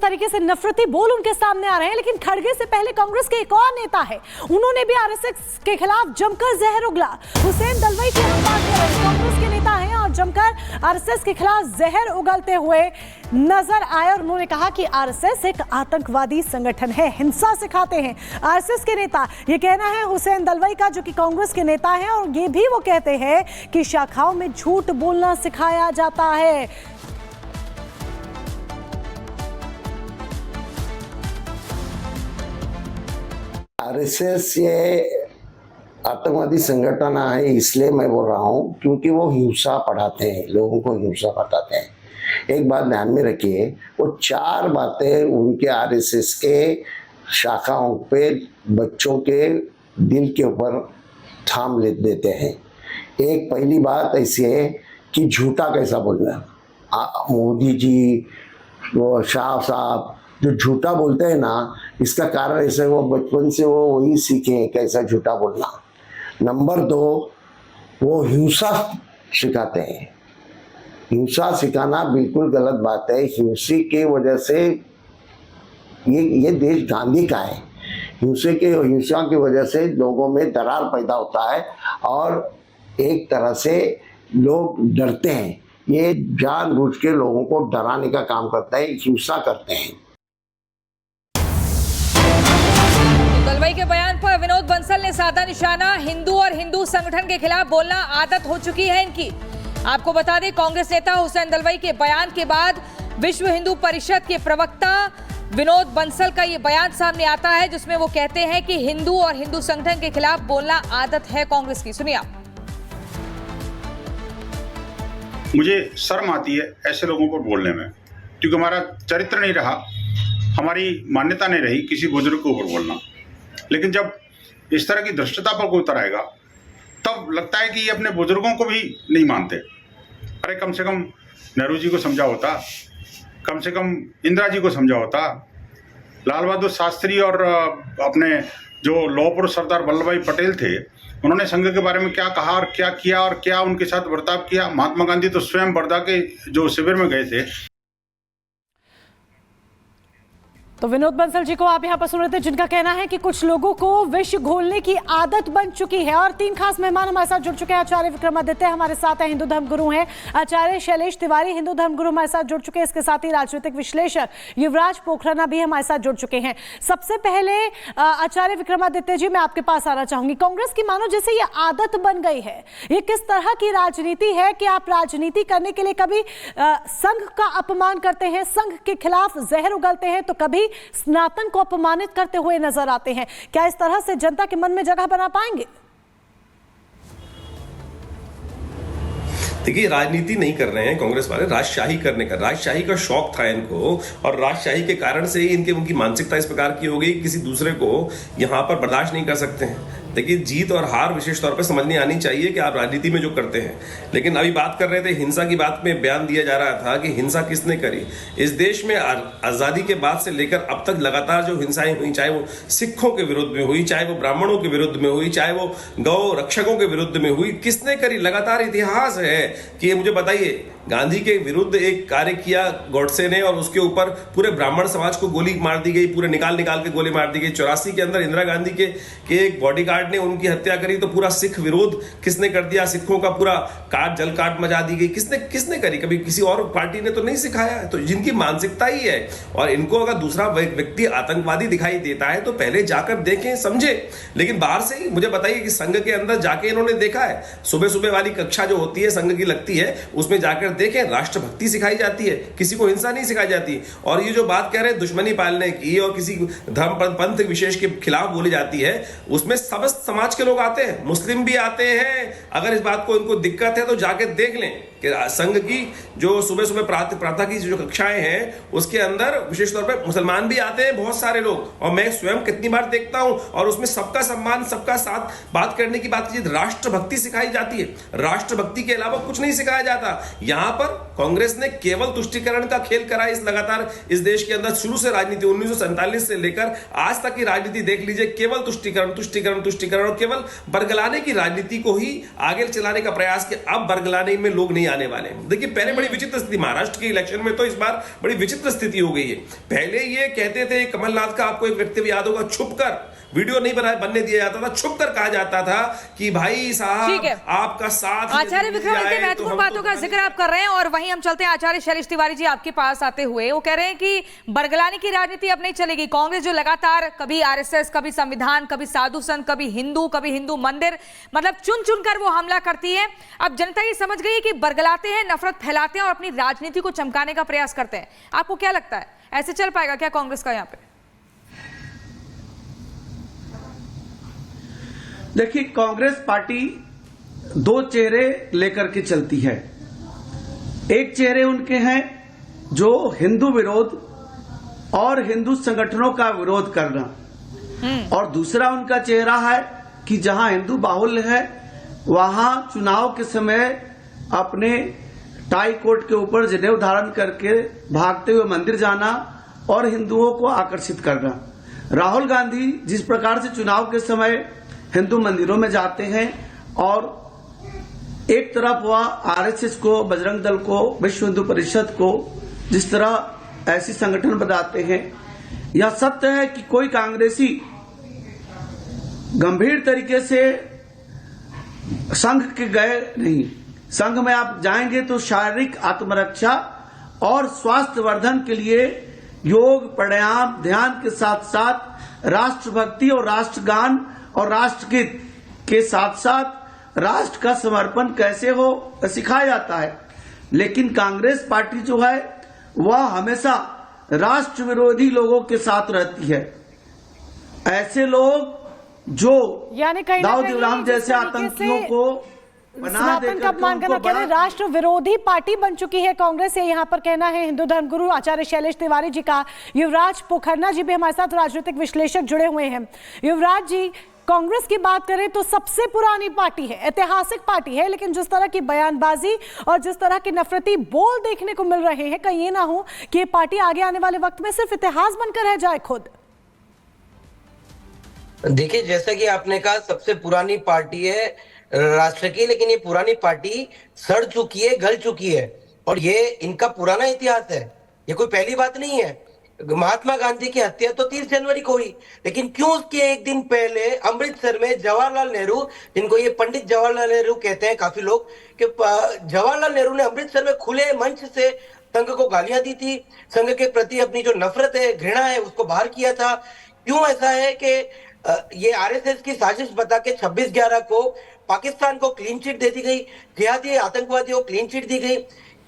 तरीके से नफरती बोल उनके सामने आ रहे हैं। लेकिन खड़गे से पहले कांग्रेस के एक और नेता है, उन्होंने भी आरएसएस के खिलाफ जमकर जहर उगला। हुसैन दलवाई की हम बात कर रहे हैं, कांग्रेस के नेता हैं और जमकर आरएसएस के खिलाफ जहर उगलते हुए नजर आए और उन्होंने कहा कि आरएसएस एक आतंकवादी संगठन है, हिंसा सिखाते हैं। आरएसएस के नेता, ये कहना है हुसैन दलवाई का, जो कि कांग्रेस के नेता हैं, और ये भी वो कहते हैं कि शाखाओं में झूठ बोलना सिखाया जाता है। आरएसएस ये आतंकवादी संगठन है, इसलिए मैं बोल रहा हूँ क्योंकि वो हिंसा पढ़ाते हैं, लोगों को हिंसा बताते हैं। एक बात ध्यान में रखिए, वो 4 बातें उनके आरएसएस के शाखाओं पे बच्चों के दिल के ऊपर थाम ले देते हैं। एक पहली बात ऐसी है कि झूठा कैसा बोलना। मोदी जी, वो शाह साहब जो झूठा बोलते हैं ना, इसका कारण ऐसे वो बचपन से वो वही सीखे कैसा झूठा बोलना। नंबर 2, वो हिंसा सिखाते हैं। हिंसा सिखाना बिल्कुल गलत बात है। हिंसा की वजह से ये देश गांधी का है। हिंसा की वजह से लोगों में दरार पैदा होता है और एक तरह से लोग डरते हैं। ये जानबूझ के लोगों को डराने का काम करता है, हिंसा करते हैं। दलवाई के बयान पर विनोद बंसल ने साधा निशाना। हिंदू और हिंदू संगठन के खिलाफ बोलना आदत हो चुकी है इनकी। आपको बता दें, कांग्रेस नेता हुसैन दलवाई के बयान के बाद विश्व हिंदू परिषद के प्रवक्ता विनोद बंसल का ये बयान सामने आता है, जिसमें वो कहते हैं कि हिंदू और हिंदू संगठन के खिलाफ बोलना आदत है कांग्रेस की। सुनिए आप। मुझे शर्म आती है ऐसे लोगों पर बोलने में, क्योंकि हमारा चरित्र नहीं रहा, हमारी मान्यता नहीं रही किसी बुजुर्ग के ऊपर बोलना। लेकिन जब इस तरह की धृष्टता पर कोई उतर आएगा, तब लगता है कि ये अपने बुजुर्गों को भी नहीं मानते। अरे कम से कम नेहरू जी को समझा होता, कम से कम इंदिरा जी को समझा होता, लाल बहादुर शास्त्री और अपने जो लौह पुरुष सरदार वल्लभ भाई पटेल थे, उन्होंने संघ के बारे में क्या कहा और क्या किया और क्या उनके साथ बर्ताव किया। महात्मा गांधी तो स्वयं वर्धा के जो शिविर में गए थे। तो विनोद बंसल जी को आप यहां पर सुन रहे थे, जिनका कहना है कि कुछ लोगों को विष घोलने की आदत बन चुकी है। और 3 खास मेहमान हमारे साथ जुड़ चुके हैं। आचार्य विक्रमादित्य हमारे साथ हैं, हिंदू धर्मगुरु हैं। आचार्य शैलेश तिवारी, हिंदू धर्मगुरु, हमारे साथ जुड़ चुके हैं। इसके साथ ही राजनीतिक विश्लेषक युवराज पोखराना भी हमारे साथ जुड़ चुके हैं। सबसे पहले आचार्य विक्रमादित्य जी, मैं आपके पास आना चाहूंगी। कांग्रेस की मानो जैसे ये आदत बन गई है, ये किस तरह की राजनीति है कि आप राजनीति करने के लिए कभी संघ का अपमान करते हैं, संघ के खिलाफ जहर उगलते हैं, तो कभी सनातन को अपमानित करते हुए नजर आते हैं। क्या इस तरह से जनता के मन में जगह बना पाएंगे? देखिए, राजनीति नहीं कर रहे हैं कांग्रेस वाले, राजशाही करने का, राजशाही का शौक था इनको, और राजशाही के कारण से ही उनकी मानसिकता इस प्रकार की हो गई, किसी दूसरे को यहां पर बर्दाश्त नहीं कर सकते हैं। देखिए, जीत और हार विशेष तौर पर समझनी आनी चाहिए कि आप राजनीति में जो करते हैं। लेकिन अभी बात कर रहे थे हिंसा की, बात में बयान दिया जा रहा था कि हिंसा किसने करी। इस देश में आज़ादी के बाद से लेकर अब तक लगातार जो हिंसाएं हुई, चाहे वो सिखों के विरुद्ध में हुई, चाहे वो ब्राह्मणों के विरुद्ध में हुई, चाहे वो गौ रक्षकों के विरुद्ध में हुई, किसने करी? लगातार इतिहास है कि ये मुझे बताइए। गांधी के विरुद्ध एक कार्य किया गॉडसे ने, और उसके ऊपर पूरे ब्राह्मण समाज को गोली मार दी गई, पूरे निकाल के गोली मार दी गई। 84 के अंदर इंदिरा गांधी के एक बॉडीगार्ड ने उनकी हत्या करी, तो पूरा सिख विरोध किसने कर दिया? सिखों का पूरा जल काट मचा दी गई। किसने करी? कभी किसी और पार्टी ने तो नहीं सिखाया है। तो जिनकी मानसिकता ही है, और इनको अगर दूसरा व्यक्ति आतंकवादी दिखाई देता है तो पहले जाकर देखें, समझे। लेकिन बाहर से ही मुझे बताइए कि संघ के अंदर जाके इन्होंने देखा है? सुबह सुबह वाली कक्षा जो होती है संघ की लगती है, उसमें जाकर देखें, राष्ट्रभक्ति सिखाई जाती है, किसी को हिंसा नहीं सिखाई जाती। और ये जो बात कह रहे हैं दुश्मनी पालने की और किसी धर्म पंथ विशेष के खिलाफ बोली जाती है, उसमें समस्त समाज के लोग आते हैं, मुस्लिम भी आते हैं। अगर इस बात को इनको दिक्कत है तो जाके देख लें कि संघ की जो सुबह सुबह प्रातः की जो कक्षाएं हैं, उसके अंदर विशेष तौर पर मुसलमान भी आते हैं, बहुत सारे लोग। और मैं स्वयं कितनी बार देखता हूं, और उसमें सबका सम्मान, सबका साथ बात करने की बात कीजिए। राष्ट्रभक्ति सिखाई जाती है, राष्ट्रभक्ति के अलावा कुछ नहीं सिखाया जाता। यहां पर कांग्रेस ने केवल तुष्टीकरण का खेल करा इस लगातार इस देश के अंदर शुरू से राजनीति 1947 से लेकर आज तक की राजनीति देख लीजिए, केवल तुष्टीकरण और केवल बरगलाने की राजनीति को ही आगे चलाने का प्रयास किया। अब बरगलाने में लोग नहीं आने वाले हैं। देखिए पहले बड़ी विचित्र स्थिति, महाराष्ट्र के इलेक्शन में तो इस बार बड़ी विचित्र स्थिति हो गई है। पहले ये कहते थे, कमलनाथ का आपको एक वक्तव्य याद होगा, छुपकर वीडियो नहीं बनने दिया जाता था, छुपकर कहा जाता था कि भाई साहब आपका साथ। आचार्य विक्रमादित्य, महत्वपूर्ण बातों का जिक्र आप कर रहे हैं और वहीं हम चलते हैं आचार्य शैलेश तिवारी जी आपके पास आते हुए। वो कह रहे हैं कि बरगलाने की राजनीति अब नहीं चलेगी। कांग्रेस जो लगातार कभी आरएसएस, कभी संविधान, कभी साधु संत, कभी हिंदू मंदिर, मतलब चुन चुनकर वो हमला करती है। अब जनता ये समझ गई है कि बरगलाते हैं, नफरत फैलाते हैं और अपनी राजनीति को चमकाने का प्रयास करते हैं। आपको क्या लगता है, ऐसे चल पाएगा क्या कांग्रेस का यहाँ पे? देखिए, कांग्रेस पार्टी दो चेहरे लेकर के चलती है। एक चेहरे उनके हैं जो हिंदू विरोध और हिंदू संगठनों का विरोध करना, और दूसरा उनका चेहरा है कि जहां हिंदू बाहुल्य है वहां चुनाव के समय अपने टाई कोट के ऊपर जनेऊ धारण करके भागते हुए मंदिर जाना और हिंदुओं को आकर्षित करना। राहुल गांधी जिस प्रकार से चुनाव के समय हिंदू मंदिरों में जाते हैं और एक तरफ वह आरएसएस को, बजरंग दल को, विश्व हिंदू परिषद को जिस तरह ऐसी संगठन बनाते हैं, यह सत्य है कि कोई कांग्रेसी गंभीर तरीके से संघ के गए नहीं। संघ में आप जाएंगे तो शारीरिक आत्मरक्षा और स्वास्थ्य वर्धन के लिए योग, प्राणायाम, ध्यान के साथ साथ राष्ट्रभक्ति और राष्ट्रगान और राष्ट्रगीत के साथ साथ राष्ट्र का समर्पण कैसे हो सिखाया जाता है। लेकिन कांग्रेस पार्टी जो है वह हमेशा राष्ट्र विरोधी लोगों के साथ रहती है। ऐसे लोग जो दाऊद इब्राहिम जैसे आतंकियों को सनातन का अपमान करना, कह रहे राष्ट्र विरोधी पार्टी बन चुकी है कांग्रेस, ये यहाँ पर कहना है हिंदू धर्मगुरु आचार्य शैलेश तिवारी जी का। युवराज पोखरना जी भी हमारे साथ राजनीतिक विश्लेषक जुड़े हुए हैं। युवराज जी, कांग्रेस की बात करें तो सबसे पुरानी पार्टी है, ऐतिहासिक पार्टी है, लेकिन जिस तरह की बयानबाजी और जिस तरह के नफरती बोल देखने को मिल रहे हैं, कहीं ये ना हो कि ये पार्टी आगे आने वाले वक्त में सिर्फ इतिहास बनकर रह जाए खुद। देखिए, जैसा कि आपने कहा सबसे पुरानी पार्टी है राष्ट्र की, लेकिन ये पुरानी पार्टी सड़ चुकी है, गल चुकी है और ये इनका पुराना इतिहास है। ये कोई पहली बात नहीं है। महात्मा गांधी की हत्या तो 30 जनवरी को हुई, लेकिन क्यों उसके एक दिन पहले अमृतसर में जवाहरलाल नेहरू, जिनको ये पंडित जवाहरलाल नेहरू कहते हैं काफी लोग, कि जवाहरलाल नेहरू ने अमृतसर में खुले मंच से संघ को गालियां दी थी, संघ के प्रति अपनी जो नफरत है, घृणा है, उसको बाहर किया था। क्यों ऐसा है कि ये आरएसएस की साजिश बता के 26/11 को पाकिस्तान को क्लीन चिट दे दी गई, जिहादी आतंकवादियों को क्लीन चिट दी गई।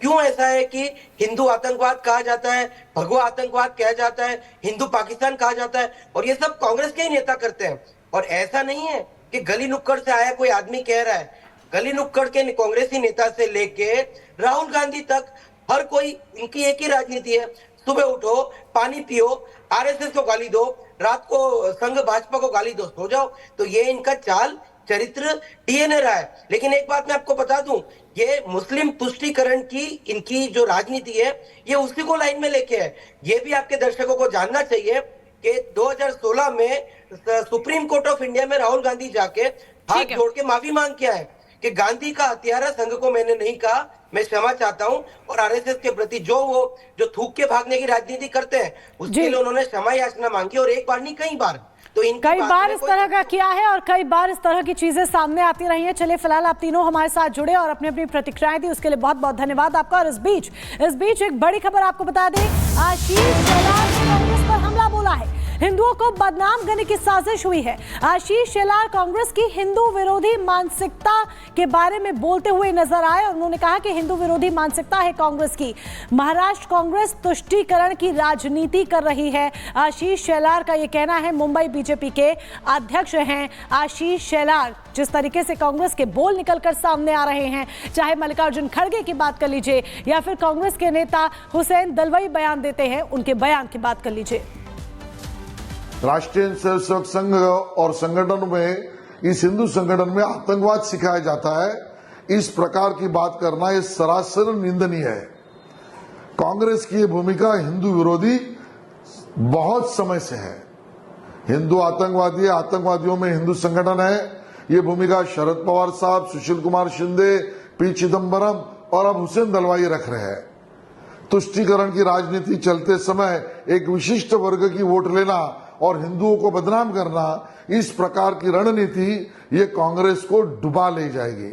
क्यों ऐसा है कि हिंदू आतंकवाद कहा जाता है, भगवा आतंकवाद कहा जाता है, हिंदू पाकिस्तान कहा जाता है, और ये सब कांग्रेस के ही नेता करते हैं। और ऐसा नहीं है कि गली नुक्कड़ से आया कोई आदमी कह रहा है, गली नुक्कड़ के कांग्रेसी नेता से लेके राहुल गांधी तक हर कोई, उनकी एक ही राजनीति है, सुबह उठो, पानी पियो, आरएसएस को गाली दो, रात को संघ भाजपा को गाली दो, सो जाओ। तो ये इनका चाल चरित्र डीएनए रहा है। लेकिन एक बात मैं आपको बता दूं, ये मुस्लिम तुष्टीकरण की इनकी जो राजनीति है, ये उसी को लाइन में लेके है। ये भी आपके दर्शकों को जानना चाहिए कि 2016 में सुप्रीम कोर्ट ऑफ इंडिया में राहुल गांधी जाके हाथ जोड़ के माफी मांग के आए कि गांधी का हत्यारा संघ को मैंने नहीं कहा, मैं क्षमा चाहता हूं, और आरएसएस के प्रति जो थूक के भागने की राजनीति करते हैं उसके लिए उन्होंने क्षमा याचना मांगी, और एक बार नहीं कई बार। तो कई बार इस तरह का किया है और कई बार इस तरह की चीजें सामने आती रही हैं। चलिए, फिलहाल आप तीनों हमारे साथ जुड़े और अपनी अपनी प्रतिक्रियाएं दी, उसके लिए बहुत बहुत धन्यवाद आपका। और इस बीच एक बड़ी खबर आपको बता दें, आशीष शेलार ने कांग्रेस पर हमला बोला है, हिंदुओं को बदनाम करने की साजिश हुई है। आशीष शेलार कांग्रेस की हिंदू विरोधी मानसिकता के बारे में बोलते हुए नजर आए और उन्होंने कहा कि हिंदू विरोधी मानसिकता है कांग्रेस की, महाराष्ट्र कांग्रेस तुष्टीकरण की राजनीति कर रही है। आशीष शेलार का यह कहना है। मुंबई बीजेपी के अध्यक्ष हैं आशीष शेलार। जिस तरीके से कांग्रेस के बोल निकलकर सामने आ रहे हैं, चाहे मल्लिकार्जुन खड़गे की बात कर लीजिए या फिर कांग्रेस के नेता हुसैन दलवाई बयान देते हैं, उनके बयान की बात कर लीजिए। राष्ट्रीय स्वयंसेवक संघ और संगठन में, इस हिंदू संगठन में आतंकवाद सिखाया जाता है, इस प्रकार की बात करना ये सरासर निंदनीय है। कांग्रेस की ये भूमिका हिंदू विरोधी बहुत समय से है। हिंदू आतंकवादी, आतंकवादियों में हिंदू संगठन है, ये भूमिका शरद पवार साहब, सुशील कुमार शिंदे, पी चिदम्बरम और अब हुसैन दलवाई रख रहे हैं। तुष्टीकरण की राजनीति चलते समय एक विशिष्ट वर्ग की वोट लेना और हिंदुओं को बदनाम करना, इस प्रकार की रणनीति ये कांग्रेस को डुबा ले जाएगी।